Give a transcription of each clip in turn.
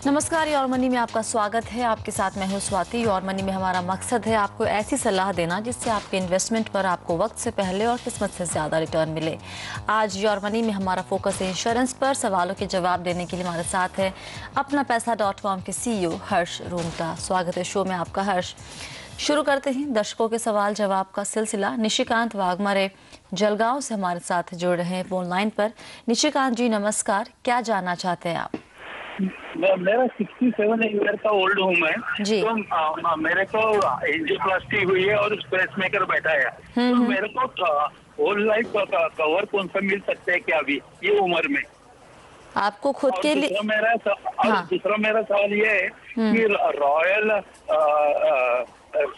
नमस्कार, your money में आपका स्वागत है। आपके साथ मैं हूं स्वाति। योर मनी में हमारा मकसद है आपको ऐसी सलाह देना जिससे आपके इन्वेस्टमेंट पर आपको वक्त से पहले और किस्मत से ज़्यादा रिटर्न मिले। आज योर मनी में हमारा फोकस है इंश्योरेंस पर। सवालों के जवाब देने के लिए हमारे साथ है अपना पैसा.com के CEO हर्ष रूंगटा। स्वागत है शो में आपका हर्ष। शुरू करते हैं दर्शकों के सवाल जवाब का सिलसिला। निशिकांत वाघमारे जलगांव से हमारे साथ जुड़ रहे हैं फोन लाइन पर। निशिकांत जी नमस्कार, क्या जानना चाहते हैं आप? मेरा 67 ईयर का ओल्ड होम है जी। तो मेरे को एंजियोप्लास्टी हुई है और पेस मेकर बैठा है। तो मेरे को होल लाइफ कवर कौन सा मिल सकता है क्या अभी ये उम्र में? आपको खुद के लिए दूसरा मेरा सवाल ये है कि रॉयल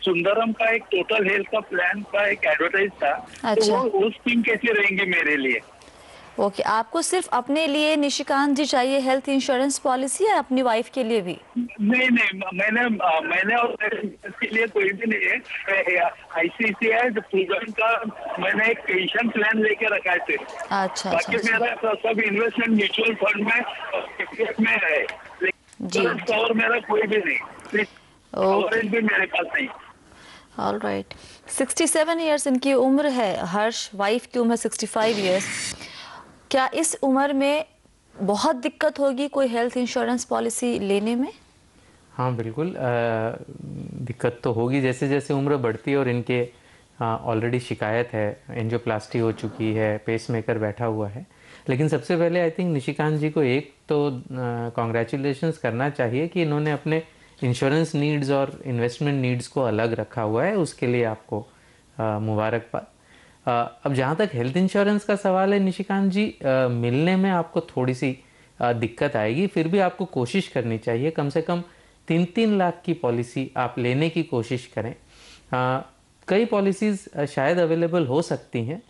सुंदरम का एक टोटल हेल्थ का प्लान का एक एडवर्टाइज था। अच्छा। तो वो स्कीम कैसी रहेंगी मेरे लिए? ओके, आपको सिर्फ अपने लिए निशिकांत जी चाहिए हेल्थ इंश्योरेंस पॉलिसी या अपनी वाइफ के लिए भी? नहीं, मैंने और के लिए कोई भी नहीं है। ICICI प्रूडेंट का मैंने एक पेंशन प्लान लेके रखा है। अच्छा। बाकी मेरा सब इन्वेस्टमेंट म्यूचुअल फंड में और में है, लेकिन कवर मेरा कोई भी नहीं, कवरेज भी मेरे पास नहीं। All right. 67 इयर्स इनकी उम्र है हर्ष, वाइफ की उम्र 65 इयर्स। क्या इस उम्र में बहुत दिक्कत होगी कोई हेल्थ इंश्योरेंस पॉलिसी लेने में? हाँ बिल्कुल, दिक्कत तो होगी जैसे जैसे उम्र बढ़ती है। और इनके ऑलरेडी शिकायत है, एंजियोप्लास्टी हो चुकी है, पेसमेकर बैठा हुआ है। लेकिन सबसे पहले आई थिंक निशिकांत जी को एक तो कॉन्ग्रेचुलेशंस करना चाहिए कि इन्होंने अपने इंश्योरेंस नीड्स और इन्वेस्टमेंट नीड्स को अलग रखा हुआ है, उसके लिए आपको मुबारकबाद। अब जहाँ तक हेल्थ इंश्योरेंस का सवाल है निशिकांत जी, मिलने में आपको थोड़ी सी दिक्कत आएगी। फिर भी आपको कोशिश करनी चाहिए, कम से कम 3-3 लाख की पॉलिसी आप लेने की कोशिश करें। कई पॉलिसीज़ शायद अवेलेबल हो सकती हैं,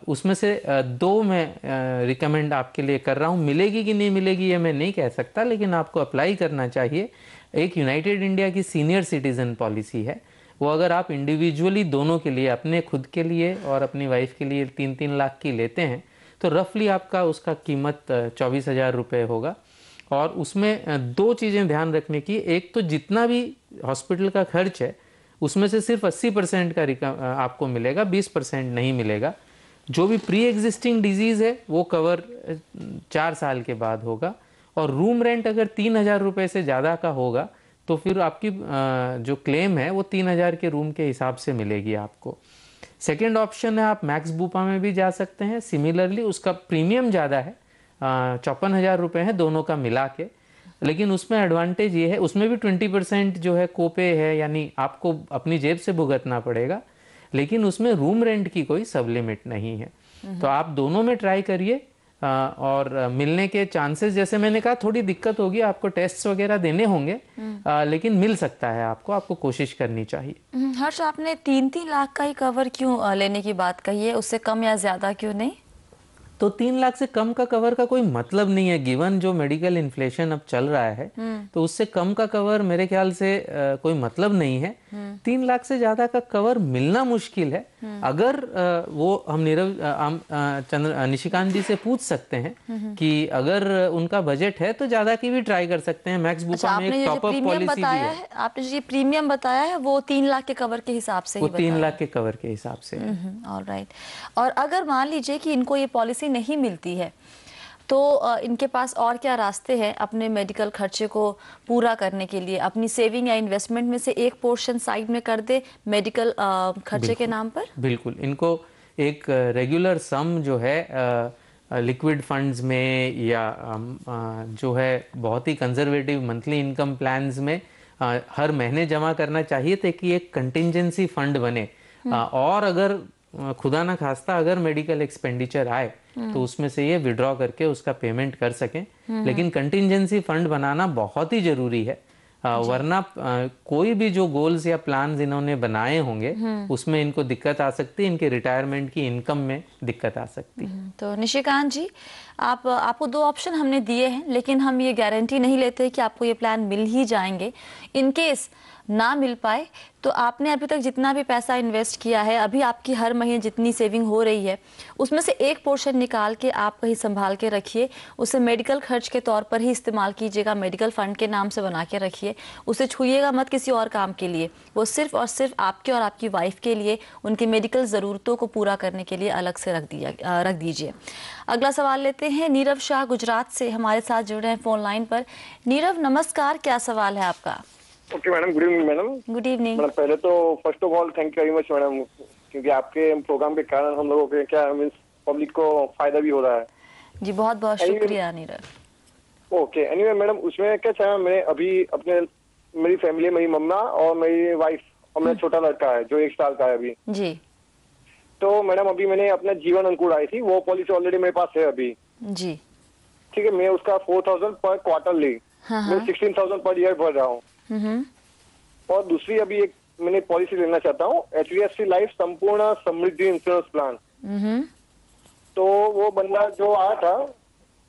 उसमें से दो मैं रिकमेंड आपके लिए कर रहा हूँ। मिलेगी कि नहीं मिलेगी ये मैं नहीं कह सकता, लेकिन आपको अप्लाई करना चाहिए। एक यूनाइटेड इंडिया की सीनियर सिटीज़न पॉलिसी है, वो अगर आप इंडिविजुअली दोनों के लिए, अपने खुद के लिए और अपनी वाइफ के लिए 3-3 लाख की लेते हैं तो रफली आपका उसका कीमत 24,000 रुपये होगा। और उसमें दो चीज़ें ध्यान रखने की। एक तो जितना भी हॉस्पिटल का खर्च है उसमें से सिर्फ 80% का आपको मिलेगा, 20% नहीं मिलेगा। जो भी प्री एग्जिस्टिंग डिजीज़ है वो कवर 4 साल के बाद होगा। और रूम रेंट अगर 3,000 रुपये से ज़्यादा का होगा तो फिर आपकी जो क्लेम है वो 3,000 के रूम के हिसाब से मिलेगी आपको। सेकेंड ऑप्शन है, आप मैक्स बूपा में भी जा सकते हैं। सिमिलरली उसका प्रीमियम ज़्यादा है, 54,000 रुपये है दोनों का मिला के। लेकिन उसमें एडवांटेज ये है, उसमें भी 20% जो है कोपे है, यानी आपको अपनी जेब से भुगतना पड़ेगा। लेकिन उसमें रूम रेंट की कोई सब लिमिट नहीं है। तो आप दोनों में ट्राई करिए। और मिलने के चांसेस, जैसे मैंने कहा, थोड़ी दिक्कत होगी, आपको टेस्ट वगैरह देने होंगे, लेकिन मिल सकता है आपको कोशिश करनी चाहिए। हर्ष, आपने 3-3 लाख का ही कवर क्यों लेने की बात कही है? उससे कम या ज्यादा क्यों नहीं? तो 3 लाख से कम का कवर का कोई मतलब नहीं है, गिवन जो मेडिकल इन्फ्लेशन अब चल रहा है। तो उससे कम का कवर मेरे ख्याल से कोई मतलब नहीं है। 3 लाख से ज्यादा का कवर मिलना मुश्किल है। अगर वो हम निशिकांत जी से पूछ सकते हैं कि अगर उनका बजट है तो ज्यादा की भी ट्राई कर सकते हैं। मैक्स बूपा में एक टॉप अप पॉलिसी भी है। आपने जो प्रीमियम बताया है वो 3 लाख के कवर के हिसाब से ही बताया? 3 लाख के कवर के हिसाब से। ऑलराइट। और अगर मान लीजिए कि इनको ये पॉलिसी नहीं मिलती है तो इनके पास और क्या रास्ते हैं अपने मेडिकल खर्चे को पूरा करने के लिए? अपनी सेविंग या इन्वेस्टमेंट में से एक पोर्शन साइड में कर दे मेडिकल खर्चे के नाम पर? बिल्कुल, इनको एक रेगुलर सम जो है लिक्विड फंड्स में या जो है बहुत ही कंजर्वेटिव मंथली इनकम प्लान्स में हर महीने जमा करना चाहिए, ताकि एक कंटिंजेंसी फंड बने। और अगर खुदा ना खास्ता अगर मेडिकल एक्सपेंडिचर आए तो उसमें से ये विड्रॉ करके उसका पेमेंट कर सकें। लेकिन कंटिंजेंसी फंड बनाना बहुत ही जरूरी है, वरना कोई भी जो गोल्स या प्लान्स इन्होंने बनाए होंगे उसमें इनको दिक्कत आ सकती है, इनके रिटायरमेंट की इनकम में दिक्कत आ सकती है। तो निशिकांत जी, आपको 2 ऑप्शन हमने दिए हैं, लेकिन हम ये गारंटी नहीं लेते कि आपको ये प्लान मिल ही जाएंगे। इन केस ना मिल पाए तो आपने अभी तक जितना भी पैसा इन्वेस्ट किया है, अभी आपकी हर महीने जितनी सेविंग हो रही है, उसमें से एक पोर्शन निकाल के आप कहीं संभाल के रखिए। उसे मेडिकल खर्च के तौर पर ही इस्तेमाल कीजिएगा, मेडिकल फंड के नाम से बना के रखिए। उसे छूइएगा मत किसी और काम के लिए, वो सिर्फ और सिर्फ आपके और आपकी वाइफ के लिए, उनकी मेडिकल ज़रूरतों को पूरा करने के लिए अलग से रख दीजिए। अगला सवाल लेते हैं। नीरव शाह गुजरात से हमारे साथ जुड़ रहे हैं फोन लाइन पर। नीरव नमस्कार, क्या सवाल है आपका? Okay madam, good evening madam. Good evening madam पहले तो first of all thank you very much madam, क्योंकि आपके प्रोग्राम के कारण हम लोगों के क्या मीन्स पब्लिक को फायदा भी हो रहा है जी। बहुत बहुत शुक्रिया नीरव। ओके एनीवे मैडम, उसमें क्या चाहे मैं अभी अपने मेरी फैमिली, मेरी मम्मा और मेरी वाइफ और मेरा छोटा लड़का है जो 1 साल का है अभी जी। तो मैडम अभी मैंने अपना जीवन अंकुर आई थी, वो पॉलिसी ऑलरेडी मेरे पास है अभी। जी ठीक है, मैं उसका 4,000 पर क्वार्टर ली, मैं 16,000 पर ईयर भर रहा हूँ। और दूसरी अभी एक मैंने पॉलिसी लेना चाहता हूँ, HDFC लाइफ संपूर्ण समृद्धि इंश्योरेंस प्लान। तो वो बंदा जो आया था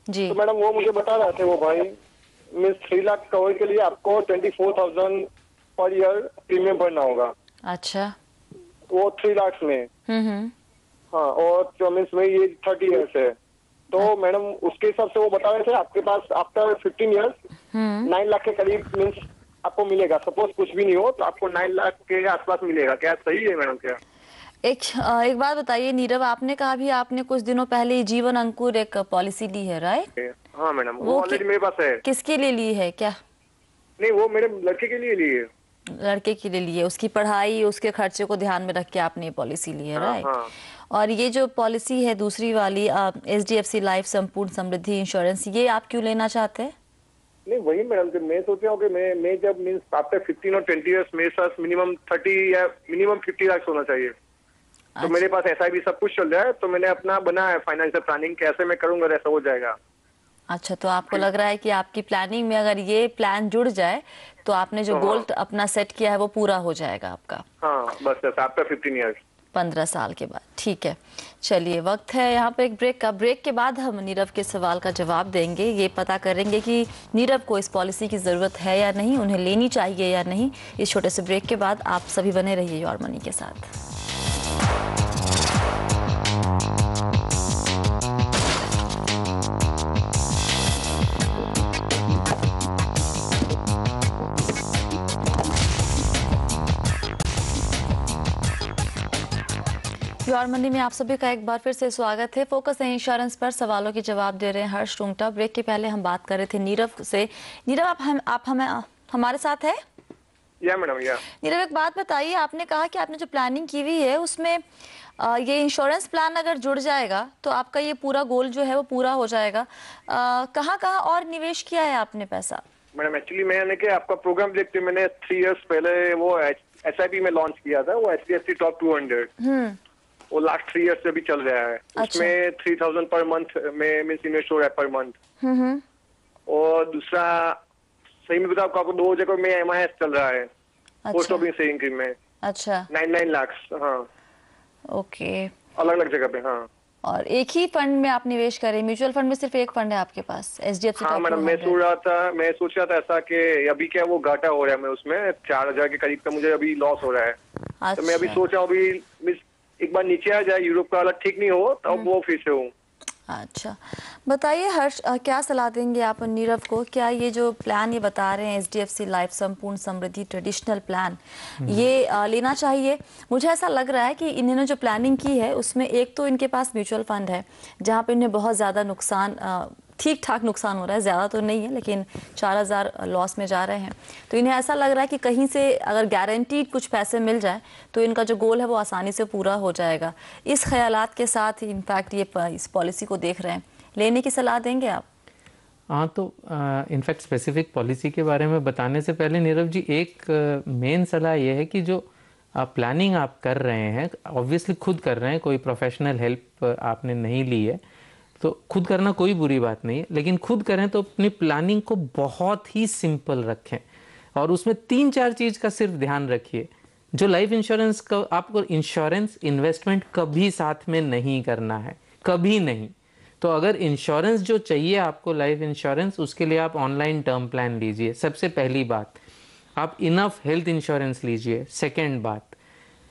जी, तो मैडम वो मुझे बता रहे थे, वो भाई मीन्स 3 लाख कवर के लिए आपको 24,000 पर ईयर प्रीमियम भरना होगा। अच्छा। वो 3 लाख में। हाँ, और जो मीन्स मेरी एज 30 ईयर्स है, तो मैडम उसके हिसाब से वो बता रहे थे आपके पास आफ्टर 15 ईयर्स 9 लाख के करीब मीन्स आपको मिलेगा। सपोज कुछ भी नहीं हो तो आपको 9 लाख के आसपास मिलेगा। क्या सही है मैडम? क्या एक बात बताइए नीरव, आपने कहा भी आपने कुछ दिनों पहले जीवन अंकुर एक पॉलिसी ली है, राइट? हाँ मैडम, वो ऑलरेडी मेरे पास है। किसके लिए ली है? क्या नहीं, वो मेरे लड़के के लिए ली है। लड़के के लिए ली है, उसकी पढ़ाई उसके खर्चे को ध्यान में रख के आपने ये पॉलिसी ली है, राइट? हाँ। और ये जो पॉलिसी है दूसरी वाली HDFC लाइफ संपूर्ण समृद्धि इंश्योरेंस, ये आप क्यों लेना चाहते हैं? नहीं वही मैडम, कि मैं सोच रहा हूँ कि मैं जब मीन्स आफ्टर 15 और 20 ईयर्स मेरे साथ मिनिमम 30 या मिनिमम 50 लाख होना चाहिए। तो मेरे पास SIP सब कुछ चल रहा है, तो मैंने अपना बना है फाइनेंशियल प्लानिंग, कैसे मैं करूंगा ऐसा हो जाएगा। अच्छा, तो आपको लग रहा है कि आपकी प्लानिंग में अगर ये प्लान जुड़ जाए तो आपने जो गोल अपना सेट किया है वो पूरा हो जाएगा आपका। हाँ बस आफ्टर 15 ईयर्स, 15 साल के बाद। ठीक है, चलिए वक्त है यहाँ पे एक ब्रेक का। ब्रेक के बाद हम नीरव के सवाल का जवाब देंगे, ये पता करेंगे कि नीरव को इस पॉलिसी की ज़रूरत है या नहीं, उन्हें लेनी चाहिए या नहीं। इस छोटे से ब्रेक के बाद आप सभी बने रहिए योर मनी के साथ। योर मनी में आप सभी का एक बार फिर से स्वागत है। फोकस है इंश्योरेंस पर, सवालों के जवाब दे रहे हैं हर्ष रुंगटा। ब्रेक के पहले हम बात कर रहे थे नीरव से। नीरव, आप हमें हमारे साथ है? या मैडम, या नीरव एक बात बताइए, आपने कहा कि आपने जो प्लानिंग की हुई है उसमें ये इंश्योरेंस प्लान अगर जुड़ जाएगा तो आपका ये पूरा गोल जो है वो पूरा हो जाएगा। कहाँ कहाँ और निवेश किया है आपने पैसा? मैडम एक्चुअली मैंने कि आपका प्रोग्राम देखते मैंने 3 इयर्स पहले वो SIP में लॉन्च किया था, वो HDFC टॉप 200। वो लास्ट 3 इयर्स से भी चल रहा है। उसमें 3,000 पर मंथ में मीन्स इन्वेस्ट हो रहा है पर मंथ। और दूसरा सही में बताओ आपको 2 जगह में MIS चल रहा है, पोस्ट ऑफिस सेविंग स्कीम में। अच्छा, 9 लाख। हाँ ओके, अलग अलग जगह पे। हाँ, और एक ही फंड में आप निवेश करें? म्यूचुअल फंड में सिर्फ एक फंड है आपके पास, HDFC? हाँ मैडम, मैं सोच रहा था ऐसा कि अभी क्या वो घाटा हो रहा है, मैं उसमें 4,000 के करीब का मुझे अभी लॉस हो रहा है। अच्छा। तो मैं अभी सोच रहा हूँ अभी एक बार नीचे आ जाए, यूरोप का हालत ठीक नहीं हो तब वो फिर से हो। अच्छा, बताइए हर्ष, क्या सलाह देंगे आप नीरव को? क्या ये जो प्लान ये बता रहे हैं HDFC लाइफ संपूर्ण समृद्धि ट्रेडिशनल प्लान, ये लेना चाहिए? मुझे ऐसा लग रहा है कि इन्होंने जो प्लानिंग की है उसमें एक तो इनके पास म्यूचुअल फंड है जहाँ पे इन्हें बहुत ज़्यादा नुकसान, ठीक ठाक नुकसान हो रहा है, ज़्यादा तो नहीं है लेकिन 4,000 लॉस में जा रहे हैं। तो इन्हें ऐसा लग रहा है कि कहीं से अगर गारंटीड कुछ पैसे मिल जाए तो इनका जो गोल है वो आसानी से पूरा हो जाएगा। इस ख्यालात के साथ ही इनफैक्ट ये इस पॉलिसी को देख रहे हैं, लेने की सलाह देंगे आप? हाँ, तो इनफैक्ट स्पेसिफिक पॉलिसी के बारे में बताने से पहले नीरव जी एक मेन सलाह ये है कि जो प्लानिंग आप कर रहे हैं, ऑब्वियसली खुद कर रहे हैं, कोई प्रोफेशनल हेल्प आपने नहीं ली है, तो खुद करना कोई बुरी बात नहीं है, लेकिन खुद करें तो अपनी प्लानिंग को बहुत ही सिंपल रखें और उसमें 3-4 चीज़ का सिर्फ ध्यान रखिए। जो लाइफ इंश्योरेंस का आपको इंश्योरेंस इन्वेस्टमेंट कभी साथ में नहीं करना है, कभी नहीं। तो अगर इंश्योरेंस जो चाहिए आपको लाइफ इंश्योरेंस, उसके लिए आप ऑनलाइन टर्म प्लान लीजिए, सबसे पहली बात। आप इनफ हेल्थ इंश्योरेंस लीजिए। सेकेंड बात,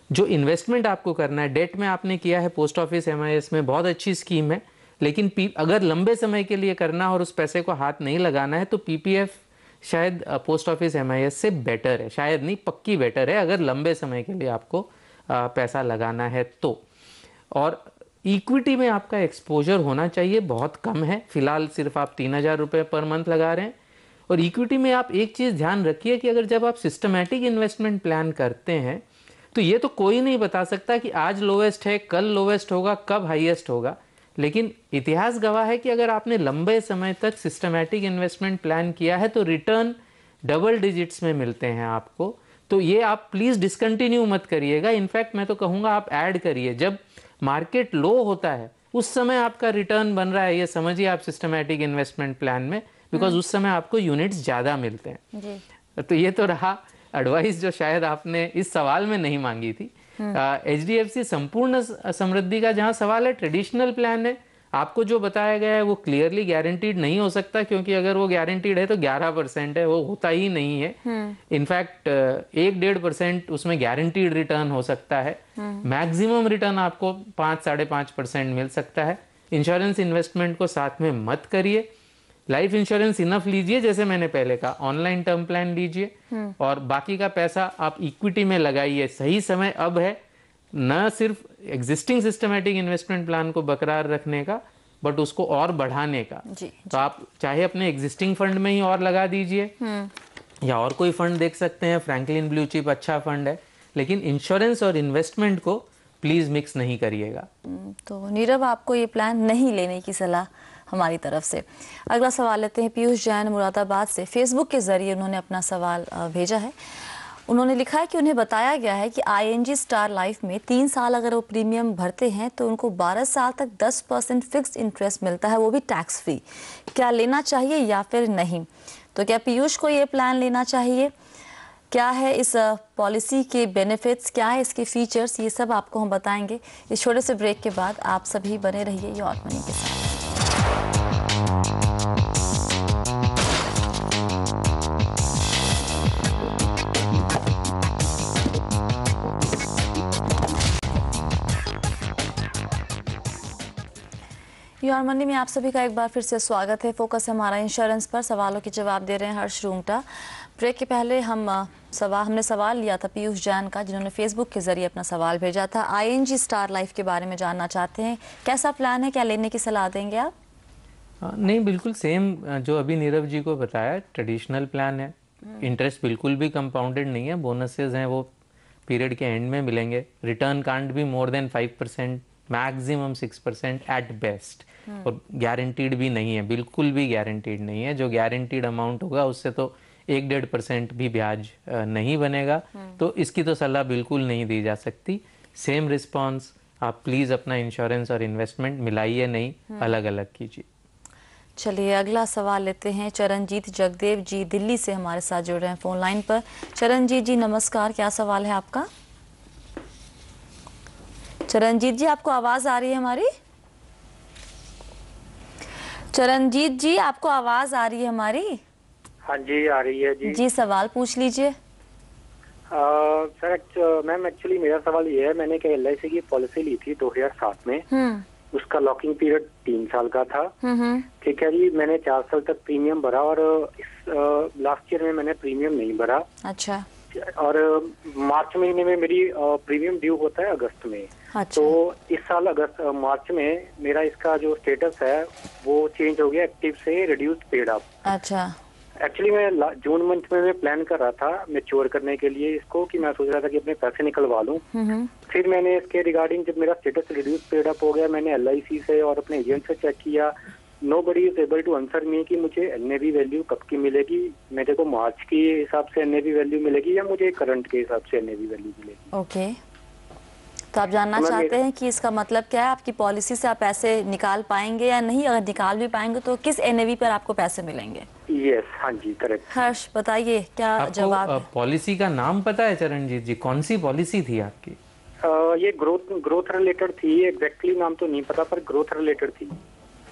जो इन्वेस्टमेंट आपको करना है, डेट में आपने किया है पोस्ट ऑफिस MIS में, बहुत अच्छी स्कीम है, लेकिन अगर लंबे समय के लिए करना और उस पैसे को हाथ नहीं लगाना है तो PPF शायद पोस्ट ऑफिस MIS से बेटर है, शायद नहीं पक्की बेटर है अगर लंबे समय के लिए आपको पैसा लगाना है तो। और इक्विटी में आपका एक्सपोजर होना चाहिए, बहुत कम है, फिलहाल सिर्फ आप 3,000 रुपये पर मंथ लगा रहे हैं। और इक्विटी में आप एक चीज़ ध्यान रखिए कि अगर जब आप सिस्टमैटिक इन्वेस्टमेंट प्लान करते हैं तो ये तो कोई नहीं बता सकता कि आज लोवेस्ट है, कल लोवेस्ट होगा, कब हाईएस्ट होगा, लेकिन इतिहास गवाह है कि अगर आपने लंबे समय तक सिस्टमैटिक इन्वेस्टमेंट प्लान किया है तो रिटर्न डबल डिजिट्स में मिलते हैं आपको। तो ये आप प्लीज़ डिसकंटिन्यू मत करिएगा, इनफैक्ट मैं तो कहूँगा आप ऐड करिए। जब मार्केट लो होता है उस समय आपका रिटर्न बन रहा है, ये समझिए आप सिस्टमैटिक इन्वेस्टमेंट प्लान में, बिकॉज उस समय आपको यूनिट्स ज़्यादा मिलते हैं जी। तो ये तो रहा एडवाइस जो शायद आपने इस सवाल में नहीं मांगी थी। HDFC संपूर्ण समृद्धि का जहां सवाल है, ट्रेडिशनल प्लान है, आपको जो बताया गया है वो क्लियरली गारंटीड नहीं हो सकता, क्योंकि अगर वो गारंटीड है तो 11% है, वो होता ही नहीं है। इनफैक्ट 1-1.5% उसमें गारंटीड रिटर्न हो सकता है, मैक्सिमम रिटर्न आपको 5-5.5% मिल सकता है। इंश्योरेंस इन्वेस्टमेंट को साथ में मत करिए, लाइफ इंश्योरेंस इनफ लीजिए, जैसे मैंने पहले कहा, ऑनलाइन टर्म प्लान लीजिए और बाकी का पैसा आप इक्विटी में लगाइए। सही समय अब है, न सिर्फ एग्जिस्टिंग सिस्टमैटिक इन्वेस्टमेंट प्लान को बरकरार रखने का बट उसको और बढ़ाने का। तो आप चाहे अपने एग्जिस्टिंग फंड में ही और लगा दीजिए या और कोई फंड देख सकते हैं, फ्रैंकलिन ब्लू चिप अच्छा फंड है, लेकिन इंश्योरेंस और इन्वेस्टमेंट को प्लीज मिक्स नहीं करिएगा। तो नीरव, आपको ये प्लान नहीं लेने की सलाह हमारी तरफ से। अगला सवाल लेते हैं पीयूष जैन मुरादाबाद से। फेसबुक के जरिए उन्होंने अपना सवाल भेजा है। उन्होंने लिखा है कि उन्हें बताया गया है कि ING स्टार लाइफ में 3 साल अगर वो प्रीमियम भरते हैं तो उनको 12 साल तक 10% फिक्स्ड इंटरेस्ट मिलता है, वो भी टैक्स फ्री। क्या लेना चाहिए या फिर नहीं? तो क्या पीयूष को ये प्लान लेना चाहिए? क्या है इस पॉलिसी के बेनिफिट्स, क्या है इसके फीचर्स, ये सब आपको हम बताएंगे इस छोटे से ब्रेक के बाद। आप सभी बने रहिए योर मनी के साथ। योर मनी में आप सभी का एक बार फिर से स्वागत है। फोकस हमारा इंश्योरेंस पर, सवालों के जवाब दे रहे हैं हर्ष रूंगटा। ब्रेक के पहले हमने सवाल लिया था पीयूष जैन का, जिन्होंने फेसबुक के जरिए अपना सवाल भेजा था। ING स्टार लाइफ के बारे में जानना चाहते हैं, कैसा प्लान है, क्या लेने की सलाह देंगे आप? नहीं, बिल्कुल सेम जो अभी नीरव जी को बताया, ट्रेडिशनल प्लान है। इंटरेस्ट बिल्कुल भी कंपाउंडेड नहीं है, बोनसेस हैं वो पीरियड के एंड में मिलेंगे। रिटर्न कांट भी more than 5%, maximum 6% at best, और गारंटीड भी नहीं है, बिल्कुल भी गारंटीड नहीं है। जो गारंटीड अमाउंट होगा उससे तो 1-1.5% भी ब्याज नहीं बनेगा, तो इसकी तो सलाह बिल्कुल नहीं दी जा सकती। सेम रिस्पॉन्स, आप प्लीज़ अपना इंश्योरेंस और इन्वेस्टमेंट मिलाइए नहीं, अलग अलग कीजिए। चलिए अगला सवाल लेते हैं। चरणजीत जगदेव जी दिल्ली से हमारे साथ जुड़ रहे हैं फोन लाइन पर। चरणजीत जी नमस्कार, क्या सवाल है आपका? चरणजीत जी, आपको आवाज आ रही है हमारी? चरणजीत जी, आपको आवाज आ रही है हमारी? हाँ जी, आ रही है जी। जी, सवाल पूछ लीजिए। सर मैम, एक्चुअली मेरा सवाल ये है, मैंने क्या LIC की पॉलिसी ली थी 2007 में। उसका लॉकिंग पीरियड 3 साल का था। ठीक है जी, मैंने 4 साल तक प्रीमियम भरा और इस लास्ट ईयर में मैंने प्रीमियम नहीं भरा। अच्छा। और मार्च महीने में मेरी प्रीमियम ड्यू होता है अगस्त में। अच्छा। तो इस साल मार्च में मेरा इसका जो स्टेटस है वो चेंज हो गया, एक्टिव से रिड्यूस्ड पेड अप। अच्छा। एक्चुअली मैं जून मंथ में मैं प्लान कर रहा था मैच्योर करने के लिए इसको, कि मैं सोच रहा था कि अपने पैसे निकलवा लूं। फिर मैंने इसके रिगार्डिंग जब मेरा स्टेटस रिड्यूस पेड अप हो गया, मैंने LIC से और अपने एजेंट से चेक किया। Nobody is able to answer me कि मुझे NAV वैल्यू कब की मिलेगी, मेरे को मार्च के हिसाब से NAV वैल्यू मिलेगी या मुझे करंट के हिसाब से NAV वैल्यू मिलेगी। ओके, तो आप जानना चाहते हैं कि इसका मतलब क्या है, आपकी पॉलिसी से आप पैसे निकाल पाएंगे या नहीं? अगर निकाल भी पाएंगे तो किस NAV पर आपको पैसे मिलेंगे? यस, हाँ जी, करेक्ट। हर्ष बताइए क्या जवाब है? पॉलिसी का नाम पता है चरणजीत जी, कौन सी पॉलिसी थी आपकी? ये ग्रोथ रिलेटेड थी, एग्जैक्टली नाम तो नहीं पता पर ग्रोथ रिलेटेड थी।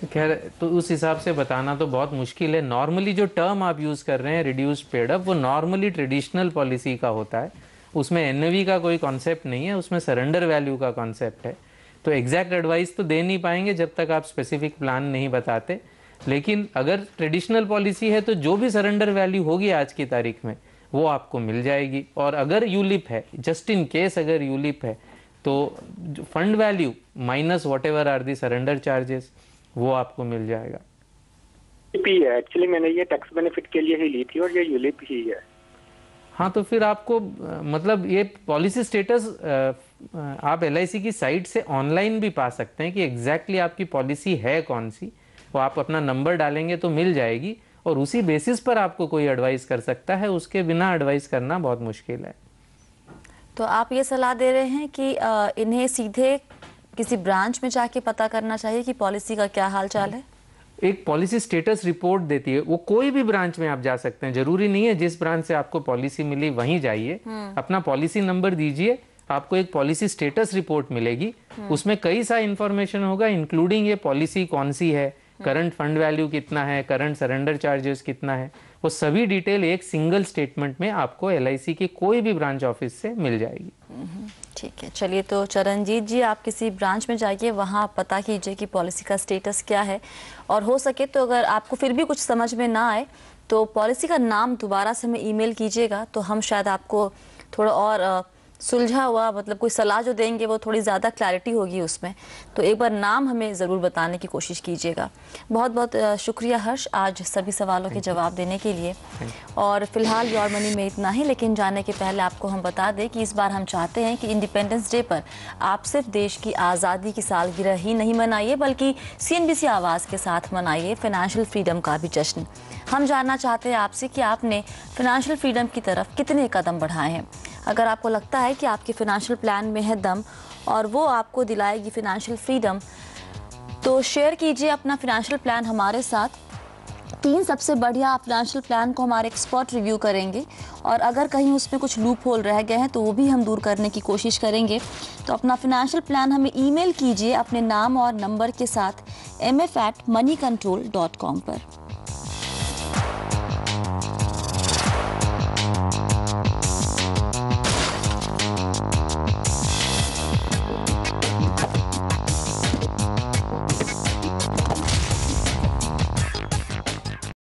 खैर, तो उस हिसाब से बताना तो बहुत मुश्किल है। नॉर्मली जो टर्म आप यूज़ कर रहे हैं रिड्यूस पेड अप, वो नॉर्मली ट्रेडिशनल पॉलिसी का होता है। उसमें एनएवी का कोई कॉन्सेप्ट नहीं है, उसमें सरेंडर वैल्यू का कॉन्सेप्ट है। तो एग्जैक्ट एडवाइस तो दे नहीं पाएंगे जब तक आप स्पेसिफिक प्लान नहीं बताते। लेकिन अगर ट्रेडिशनल पॉलिसी है तो जो भी सरेंडर वैल्यू होगी आज की तारीख में वो आपको मिल जाएगी। और अगर यूलिप है, जस्ट इन केस अगर यूलिप है, तो fund value minus whatever are the surrender charges, वो आपको मिल जाएगा। है एक्चुअली मैंने ये टैक्स बेनिफिट के लिए ही ली थी और ये यूलिप ही है। हाँ, तो फिर आपको मतलब ये पॉलिसी स्टेटस आप LIC की साइट से ऑनलाइन भी पा सकते हैं कि एग्जैक्टली आपकी पॉलिसी है कौन सी। वो आप अपना नंबर डालेंगे तो मिल जाएगी और उसी बेसिस पर आपको कोई एडवाइस कर सकता है। उसके बिना एडवाइस करना बहुत मुश्किल है। तो आप ये सलाह दे रहे हैं कि इन्हें सीधे किसी ब्रांच में जाके पता करना चाहिए कि पॉलिसी का क्या हाल चाल है? एक पॉलिसी स्टेटस रिपोर्ट देती है, वो कोई भी ब्रांच में आप जा सकते हैं। जरूरी नहीं है जिस ब्रांच से आपको पॉलिसी मिली वहीं जाइए। अपना पॉलिसी नंबर दीजिए, आपको एक पॉलिसी स्टेटस रिपोर्ट मिलेगी। उसमें कई सारा इंफॉर्मेशन होगा, इंक्लूडिंग ये पॉलिसी कौन सी है, करंट फंड वैल्यू कितना है, करंट सरेंडर चार्जेस कितना है, वो सभी डिटेल एक सिंगल स्टेटमेंट में आपको LIC के कोई भी ब्रांच ऑफिस से मिल जाएगी। ठीक है, चलिए तो चरणजीत जी, आप किसी ब्रांच में जाइए, वहाँ पता कीजिए कि पॉलिसी का स्टेटस क्या है। और हो सके तो अगर आपको फिर भी कुछ समझ में ना आए तो पॉलिसी का नाम दोबारा से हमें ईमेल कीजिएगा, तो हम शायद आपको थोड़ा और सुलझा हुआ, मतलब कोई सलाह जो देंगे वो थोड़ी ज़्यादा क्लैरिटी होगी उसमें। तो एक बार नाम हमें ज़रूर बताने की कोशिश कीजिएगा। बहुत बहुत शुक्रिया हर्ष, आज सभी सवालों के जवाब देने के लिए। और फिलहाल योर मनी में इतना ही, लेकिन जाने के पहले आपको हम बता दें कि इस बार हम चाहते हैं कि इंडिपेंडेंस डे पर आप सिर्फ देश की आज़ादी की सालगिरह ही नहीं मनाइए, बल्कि CNBC आवाज़ के साथ मनाइए फाइनेंशियल फ्रीडम का भी जश्न। हम जानना चाहते हैं आपसे कि आपने फाइनेंशियल फ्रीडम की तरफ कितने कदम बढ़ाए हैं। अगर आपको लगता है कि आपके फाइनेंशियल प्लान में है दम और वो आपको दिलाएगी फाइनेंशियल फ्रीडम, तो शेयर कीजिए अपना फाइनेंशियल प्लान हमारे साथ। 3 सबसे बढ़िया फाइनेंशियल प्लान को हमारे एक्सपर्ट रिव्यू करेंगे और अगर कहीं उसमें कुछ लूप होल रह गए हैं तो वो भी हम दूर करने की कोशिश करेंगे। तो अपना फाइनेंशियल प्लान हमें ईमेल कीजिए अपने नाम और नंबर के साथ mf@moneycontrol.com पर।